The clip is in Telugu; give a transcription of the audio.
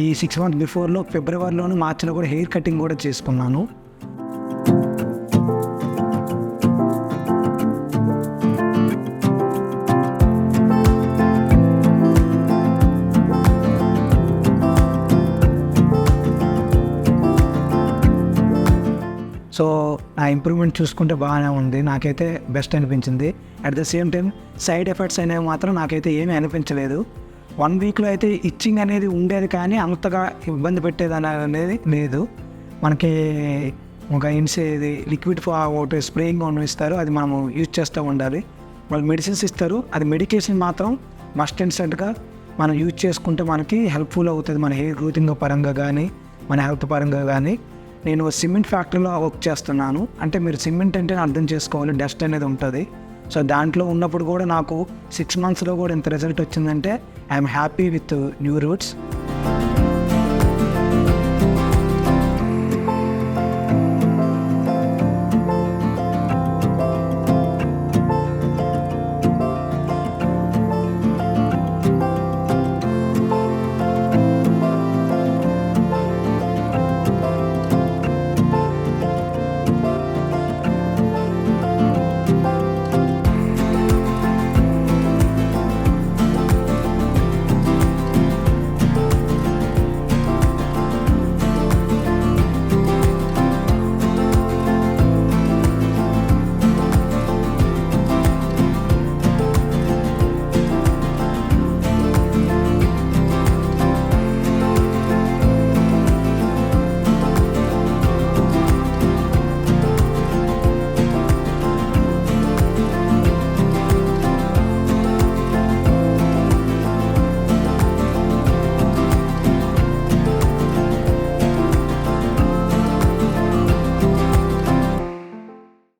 ఈ 6 months బిఫోర్లో ఫిబ్రవరిలోను మార్చిలో కూడా హెయిర్ కటింగ్ కూడా చేసుకున్నాను. సో నా ఇంప్రూవ్మెంట్ చూసుకుంటే బాగానే ఉంది, నాకైతే బెస్ట్ అనిపించింది. At the same time side effects అనేవి మాత్రం నాకైతే ఏమీ అనిపించలేదు. 1 weekలో అయితే ఇచ్చింగ్ అనేది ఉండేది, కానీ అంతగా ఇబ్బంది పెట్టేది అనేది లేదు. మనకి ఒక ఇది లిక్విడ్ ఒకటి స్ప్రేయింగ్ ഒന്ന് ఇస్తారు, అది మనము యూజ్ చేస్తూ ఉండాలి. వాళ్ళు మెడిసిన్స్ ఇస్తారు, అది మెడికేషన్ మాత్రం మస్ట్ ఇన్స్టెంట్గా మనం యూజ్ చేసుకుంటే మనకి హెల్ప్ఫుల్ అవుతుంది, మన హెయిర్ గ్రోతింగ్ పరంగా కానీ మన హెల్త్ పరంగా కానీ. నేను సిమెంట్ ఫ్యాక్టరీలో వర్క్ చేస్తున్నాను. అంటే మీరు సిమెంట్ అంటే అర్థం చేసుకోవాలి, డస్ట్ అనేది ఉంటుంది. సో దాంట్లో ఉన్నప్పుడు కూడా నాకు 6 monthsలో కూడా ఇంత రిజల్ట్ వచ్చిందంటే I'm happy with new roots.